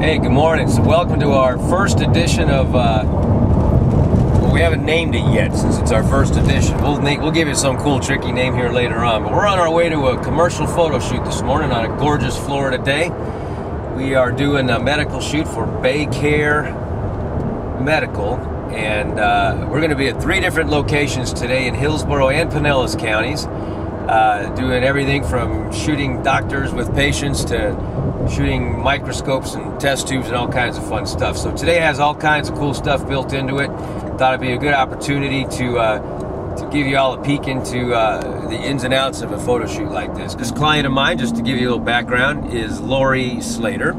Hey, good morning. So welcome to our first edition of, well, we haven't named it yet since it's our first edition. We'll give it some cool, tricky name here later on. But we're on our way to a commercial photo shoot this morning on a gorgeous Florida day. We are doing a medical shoot for Baycare Medical. And we're going to be at 3 different locations today in Hillsborough and Pinellas counties. Doing everything from shooting doctors with patients to shooting microscopes and test tubes and all kinds of fun stuff. So today has all kinds of cool stuff built into it. Thought it'd be a good opportunity to give you all a peek into the ins and outs of a photo shoot like this. This client of mine, just to give you a little background, is Lori Slater.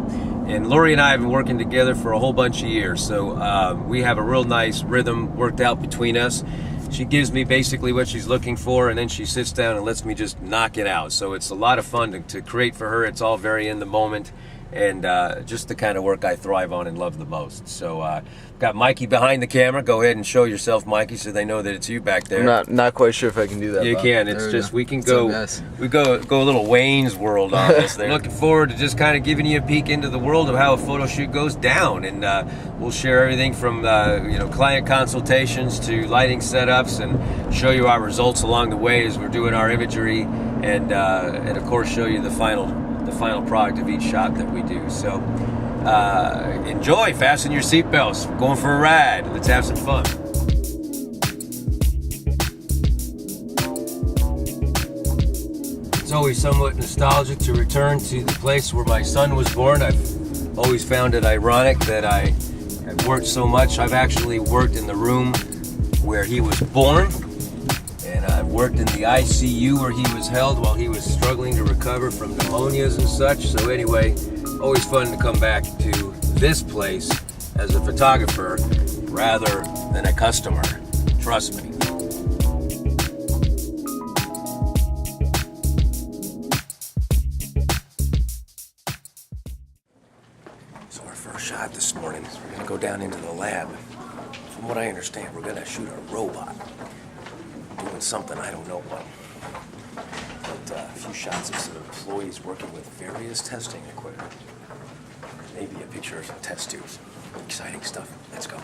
And Lori and I have been working together for a whole bunch of years. So we have a real nice rhythm worked out between us. She gives me basically what she's looking for, and then she sits down and lets me just knock it out. So it's a lot of fun to create for her. It's all very in the moment, and just the kind of work I thrive on and love the most. So got Mikey behind the camera. Go ahead and show yourself, Mikey, so they know that it's you back there. I'm not quite sure if I can do that. You can. It's just we can go. We go a little Wayne's World on this. They're looking forward to just kind of giving you a peek into the world of how a photo shoot goes down, and we'll share everything from client consultations to lighting setups, and show you our results along the way as we're doing our imagery, and of course show you the final product of each shot that we do. So enjoy, fasten your seatbelts, we're going for a ride, let's have some fun. It's always somewhat nostalgic to return to the place where my son was born. I've always found it ironic that I have worked so much. I've actually worked in the room where he was born, and I've worked in the ICU where he was held while he was struggling to recover from pneumonias and such. So anyway, always fun to come back to this place as a photographer rather than a customer. Trust me. So our first shot this morning is we're going to go down into the lab. From what I understand, we're going to shoot a robot doing something I don't know what. But a few shots of some employees working with various testing equipment. Maybe a picture of some test tubes. Exciting stuff. Let's go.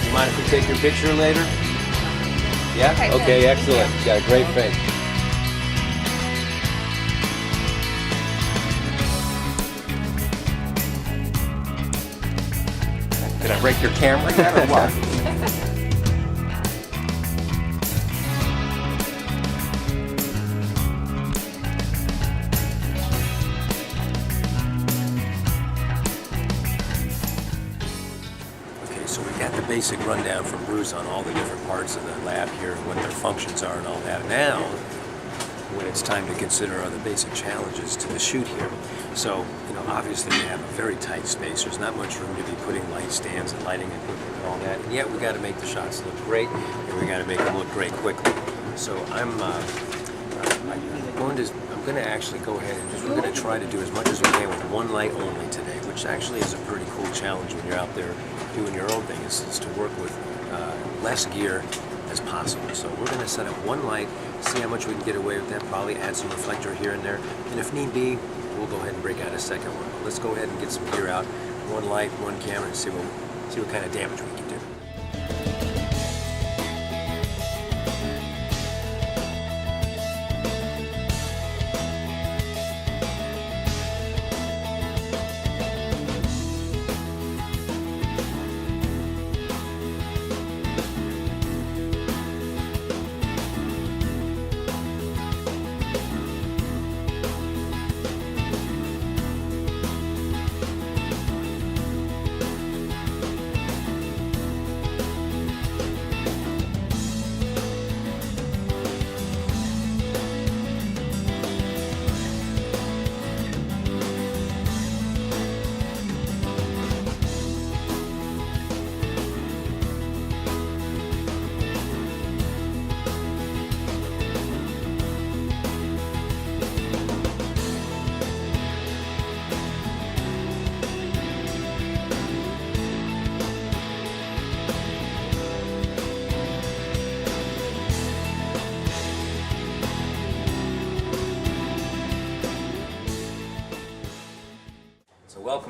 You mind if we take your picture later? Yeah? Okay, excellent. You got a great face. Did I break your camera yet or what? Okay, so we got the basic rundown from Bruce on all the different parts of the lab here and what their functions are and all that. Now, when it's time to consider other basic challenges to the shoot here. So, obviously we have a very tight space. There's not much room to be putting light stands and lighting equipment and all that. And yet we got to make the shots look great, and we got to make them look great quickly. So I'm going to actually go ahead and we're going to try to do as much as we can with one light only today, which actually is a pretty cool challenge when you're out there doing your own thing, is to work with less gear as possible. So we're going to set up one light, see how much we can get away with that, probably add some reflector here and there, and if need be, we'll go ahead and break out a second one. But let's go ahead and get some gear out, one light, one camera, and see what kind of damage we can do.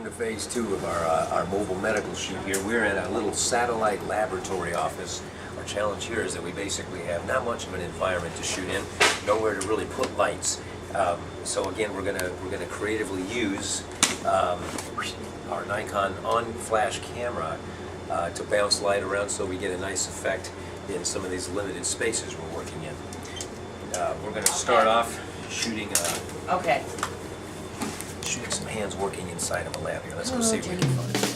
Welcome to phase 2 of our mobile medical shoot here. We're in a little satellite laboratory office. Our challenge here is that we basically have not much of an environment to shoot in, nowhere to really put lights. So again, we're gonna creatively use our Nikon on-flash camera to bounce light around so we get a nice effect in some of these limited spaces we're working in. We're gonna start off shooting. Shooting some hands working inside of a lab here. Let's go see what we can find.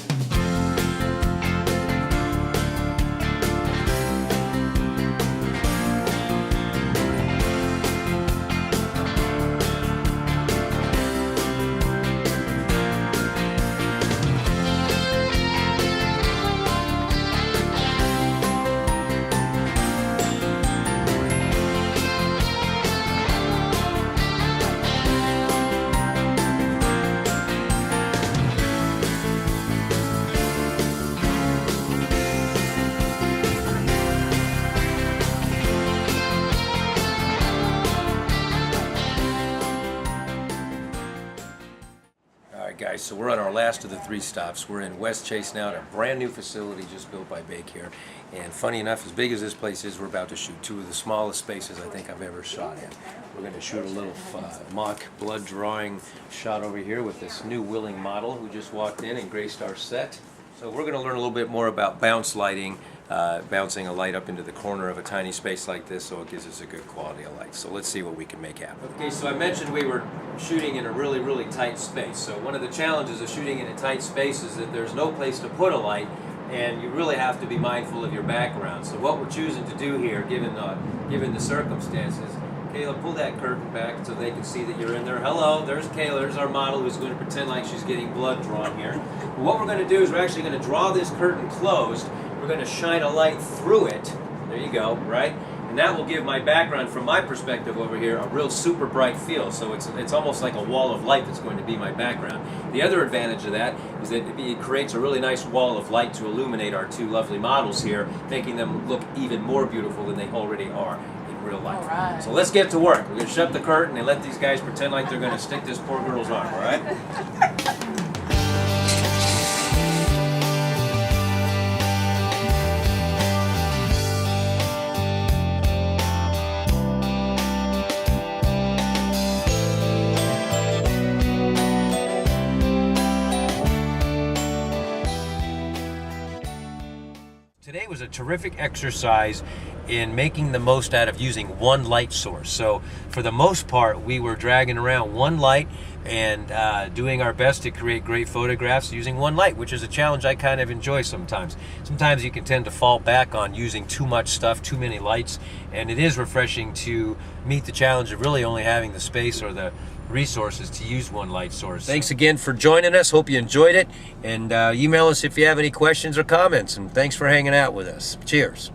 Guys, so we're on our last of the 3 stops. We're in West Chase now at a brand new facility just built by Baycare. And funny enough, as big as this place is, we're about to shoot 2 of the smallest spaces I think I've ever shot in. We're going to shoot a little mock blood drawing shot over here with this new willing model who just walked in and graced our set. So we're going to learn a little bit more about bounce lighting, bouncing a light up into the corner of a tiny space like this so it gives us a good quality of light. So let's see what we can make happen. Okay, so I mentioned we were shooting in a really, really tight space. So one of the challenges of shooting in a tight space is that there's no place to put a light, and you really have to be mindful of your background. So what we're choosing to do here, given the circumstances, Kayla, pull that curtain back so they can see that you're in there. Hello, there's Kayla, there's our model who's going to pretend like she's getting blood drawn here. But what we're going to do is we're actually going to draw this curtain closed. We're going to shine a light through it. There you go, right? And that will give my background, from my perspective over here, a real super bright feel. So it's almost like a wall of light that's going to be my background. The other advantage of that is that it creates a really nice wall of light to illuminate our 2 lovely models here, making them look even more beautiful than they already are in real life. All right. So let's get to work. We're going to shut the curtain and let these guys pretend like they're going to stick this poor girl's arm, all right? Today was a terrific exercise in making the most out of using one light source. So for the most part, we were dragging around one light and doing our best to create great photographs using one light, which is a challenge I kind of enjoy sometimes. Sometimes you can tend to fall back on using too much stuff, too many lights, and it is refreshing to meet the challenge of really only having the space or the resources to use one light source. Thanks again for joining us. Hope you enjoyed it, and email us if you have any questions or comments, and thanks for hanging out with us. Cheers.